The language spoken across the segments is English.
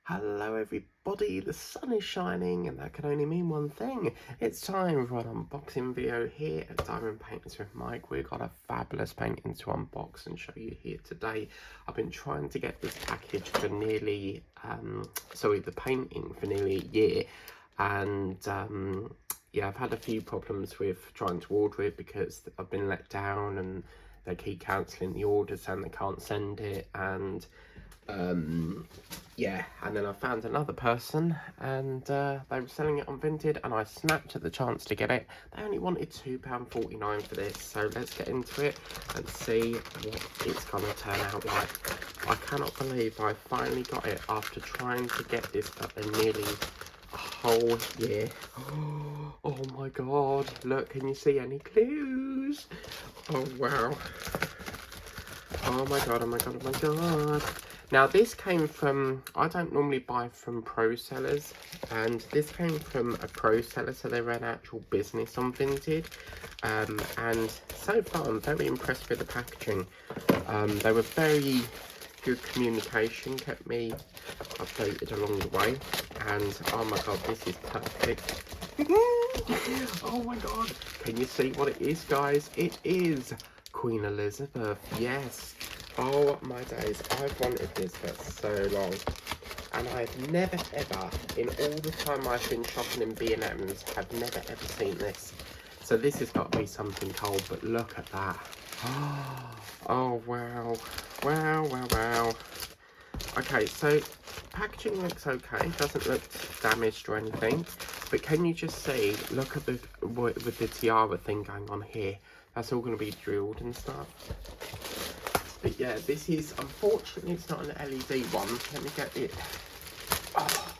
Hello everybody, the sun is shining and that can only mean one thing. It's time for an unboxing video here at Diamond Paintings with Mike. We've got a fabulous painting to unbox and show you here today. I've been trying to get this package for nearly, the painting for nearly a year. And yeah, I've had a few problems with trying to order it because I've been let down and they keep cancelling the orders and they can't send it. And yeah, and then I found another person and they were selling it on Vinted and I snapped at the chance to get it. They only wanted £2.49 for this, so let's get into it and see what it's going to turn out like. I cannot believe I finally got it after trying to get this for nearly a whole year. Oh my god, look, can you see any clues? Oh wow. Oh my god, oh my god, oh my god. Now this came from, I don't normally buy from pro sellers, and this came from a pro seller, so they ran an actual business on Vinted. And so far I'm very impressed with the packaging. They were very good communication, kept me updated along the way, and oh my god, this is perfect. Oh my god, can you see what it is, guys? It is Queen Elizabeth, yes. Oh my days, I've wanted this for so long, and I've never ever, in all the time I've been shopping in B&M's, have never ever seen this. So this has got to be something cold, but look at that. Oh wow, wow, wow, wow. Okay, so packaging looks okay, doesn't look damaged or anything, but can you just see, look at the, with the tiara thing going on here, that's all going to be drilled and stuff. But yeah, this is, unfortunately, it's not an LED one. Let me get it. Oh,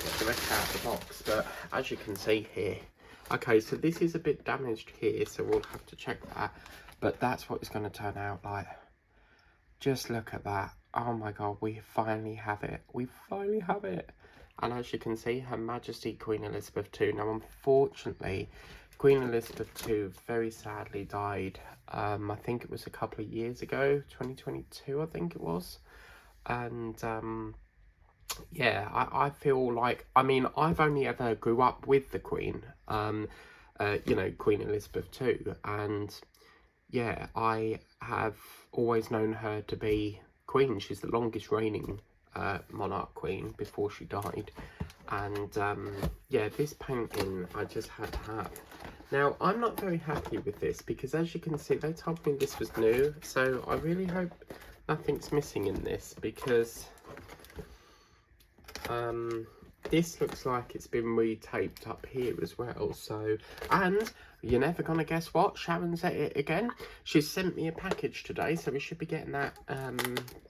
get the rest out of the box. But as you can see here, okay, so this is a bit damaged here, so we'll have to check that. But that's what it's going to turn out like. Just look at that. Oh my god, we finally have it. We finally have it. And as you can see, Her Majesty Queen Elizabeth II. Now, unfortunately, Queen Elizabeth II very sadly died. I think it was a couple of years ago, 2022, I think it was. And yeah, I feel like, I mean, I've only ever grew up with the Queen, you know, Queen Elizabeth II. And yeah, I have always known her to be Queen. She's the longest reigning monarch queen before she died. And yeah, this painting I just had to have. Now, I'm not very happy with this because, as you can see, they told me this was new, so I really hope nothing's missing in this, because this looks like it's been retaped up here as well. So, and you're never gonna guess what, Sharon's at it again. She's sent me a package today, so we should be getting that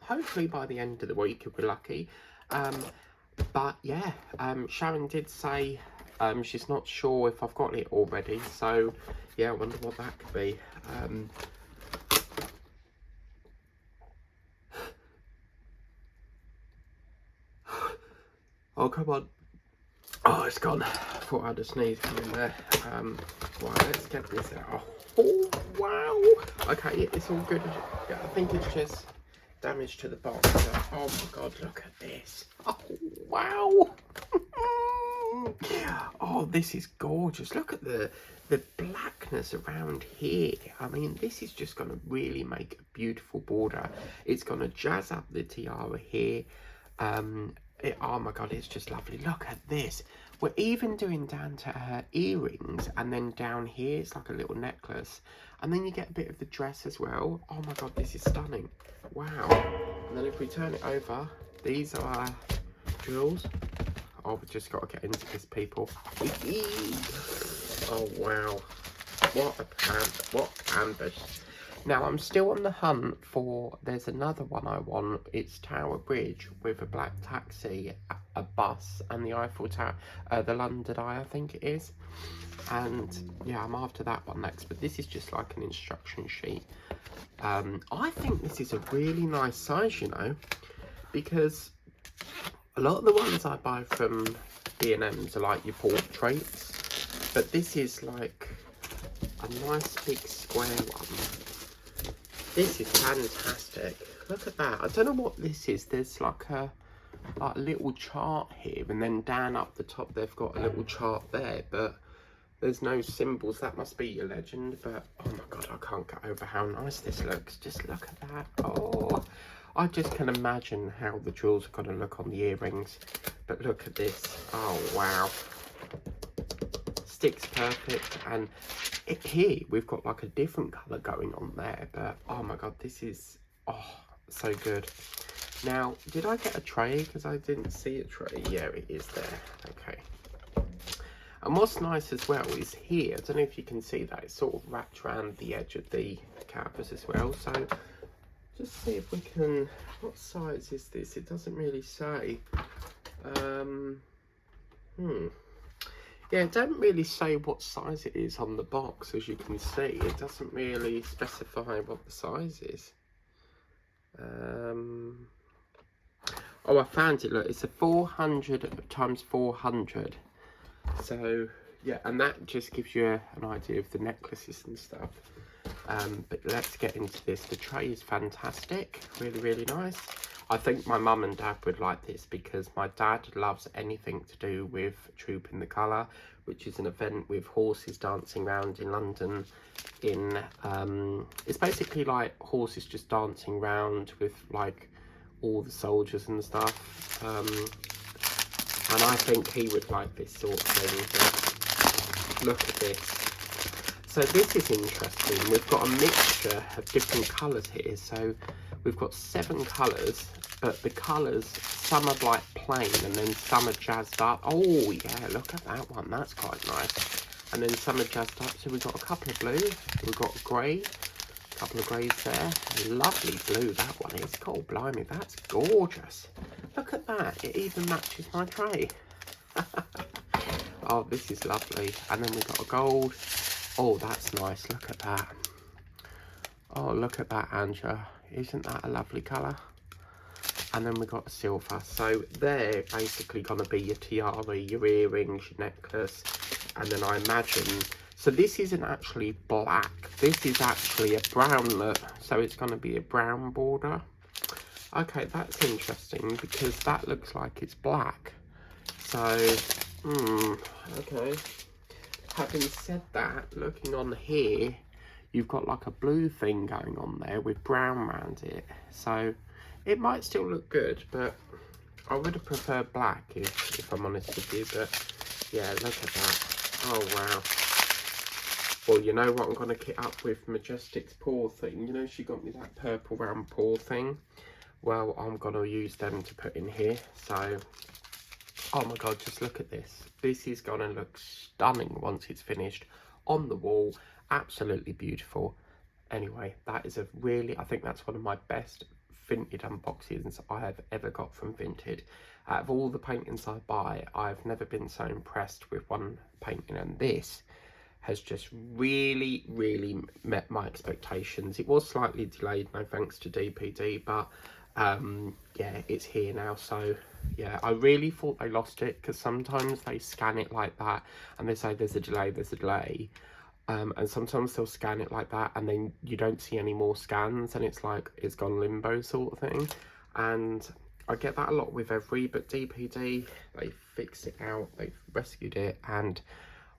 hopefully by the end of the week if we're lucky. But yeah, Sharon did say she's not sure if I've got it already, so yeah, I wonder what that could be. Oh, come on. Oh, it's gone. I thought I had a sneeze in there. Right, let's get this out. Oh, wow. Okay, it's all good. Yeah, I think it's just damage to the box. So, oh my god, look at this. Oh, wow. Oh, this is gorgeous. Look at the blackness around here. I mean, this is just going to really make a beautiful border. It's going to jazz up the tiara here. Oh my god, it's just lovely. Look at this. We're even doing down to her earrings, and then down here it's like a little necklace, and then you get a bit of the dress as well. Oh my god, this is stunning. Wow. And then if we turn it over, these are our jewels. Oh, we've just got to get into this, people. Oh wow, what ambush. Now, I'm still on the hunt for, there's another one I want. It's Tower Bridge with a black taxi, a bus, and the Eiffel Tower, the London Eye, I think it is. And yeah, I'm after that one next, but this is just like an instruction sheet. I think this is a really nice size, you know, because a lot of the ones I buy from B&M's are like your portraits, but this is like a nice big square one. This is fantastic. Look at that. I don't know what this is. There's like a like a little chart here, and then down up the top they've got a little chart there, but there's no symbols. That must be your legend. But oh my god, I can't get over how nice this looks. Just look at that. Oh, I just can imagine how the jewels are going to look on the earrings. But look at this. Oh wow, sticks perfect. And here we've got like a different colour going on there, but oh my god, this is so good. Now, did I get a tray? Because I didn't see a tray. Yeah, it is there. Okay. And what's nice as well is here, I don't know if you can see that, it's sort of wrapped around the edge of the canvas as well. So just see if we can, what size is this? It doesn't really say. Yeah, it don't really say what size it is on the box, as you can see. It doesn't really specify what the size is. Oh, I found it. Look, it's a 400 times 400. So, yeah, and that just gives you an idea of the necklaces and stuff. But let's get into this. The tray is fantastic. Really, really nice. I think my mum and dad would like this because my dad loves anything to do with Troop in the Colour, which is an event with horses dancing around in London. It's basically like horses just dancing around with like all the soldiers and stuff. And I think he would like this sort of thing. But look at this. So this is interesting. We've got a mixture of different colours here. So we've got 7 colours, but the colours, some are like plain and then some are jazzed up. Oh yeah, look at that one. That's quite nice. And then some are jazzed up. So we've got a couple of blue. We've got grey. A couple of greys there. A lovely blue that one is. God blimey, that's gorgeous. Look at that. It even matches my tray. Oh, this is lovely. And then we've got a gold. Oh, that's nice. Look at that. Oh, look at that, Anja. Isn't that a lovely colour? And then we've got a silver. So they're basically going to be your tiara, your earrings, your necklace. And then I imagine... So this isn't actually black. This is actually a brown look. So it's going to be a brown border. Okay, that's interesting because that looks like it's black. So, okay. Having said that, looking on here, you've got like a blue thing going on there with brown around it. So it might still look good, but I would have preferred black if I'm honest with you. But yeah, look at that. Oh wow. Well, you know what I'm going to kit up with Majestic's paw thing. You know, she got me that purple round paw thing. Well, I'm going to use them to put in here. So, oh my god, just look at this. This is going to look stunning once it's finished on the wall. Absolutely beautiful. Anyway, that is a really, I think that's one of my best Vinted unboxings I have ever got from Vinted. Out of all the paintings I buy, I've never been so impressed with one painting, and this has just really, really met my expectations. It was slightly delayed, no thanks to DPD, but yeah, it's here now. So yeah, I really thought they lost it because sometimes they scan it like that and they say there's a delay, and sometimes they'll scan it like that and then you don't see any more scans and it's like it's gone limbo sort of thing. And I get that a lot with every, but DPD, they fixed it out, they've rescued it, and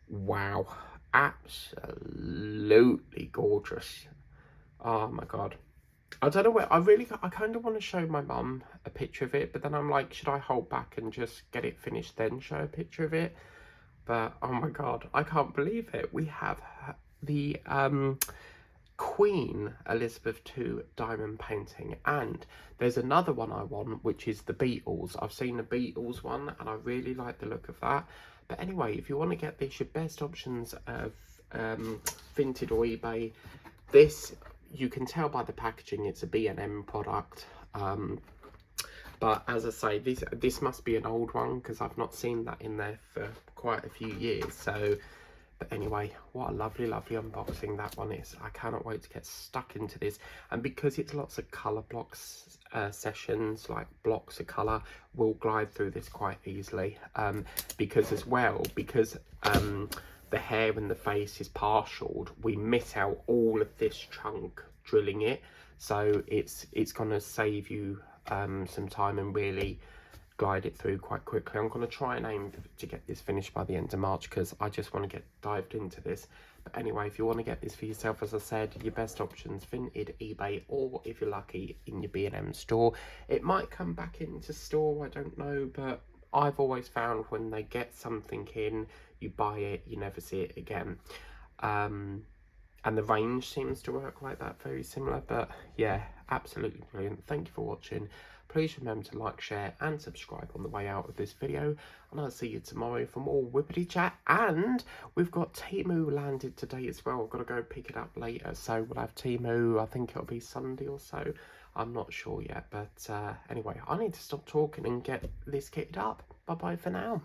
wow, absolutely gorgeous. Oh my god, I don't know where, I kind of want to show my mum a picture of it, but then I'm like, should I hold back and just get it finished then show a picture of it? But oh my god, I can't believe it. We have the Queen Elizabeth II diamond painting, and there's another one I want, which is the Beatles. I've seen the Beatles one and I really like the look of that. But anyway, if you want to get this, your best options of Vinted or eBay. This, you can tell by the packaging, it's a B&M product. But as I say, this must be an old one because I've not seen that in there for quite a few years. So, but anyway, what a lovely, lovely unboxing that one is. I cannot wait to get stuck into this. And because it's lots of colour blocks sessions, like blocks of colour, we'll glide through this quite easily. Because the hair and the face is partialed, we miss out all of this chunk drilling it. So it's going to save you some time and really glide it through quite quickly. I'm going to try and aim to get this finished by the end of March because I just want to get dived into this. But anyway, if you want to get this for yourself, as I said, your best options, Vinted, eBay, or if you're lucky, in your B&M store. It might come back into store, I don't know, but I've always found when they get something in, you buy it, you never see it again. And the range seems to work like that, very similar. But yeah, absolutely brilliant. Thank you for watching. Please remember to like, share and subscribe on the way out of this video, and I'll see you tomorrow for more Whippity Chat. And we've got Temu landed today as well. I've got to go pick it up later, so we'll have Temu, I think it'll be Sunday or so. I'm not sure yet, but anyway, I need to stop talking and get this kitted up. Bye bye for now.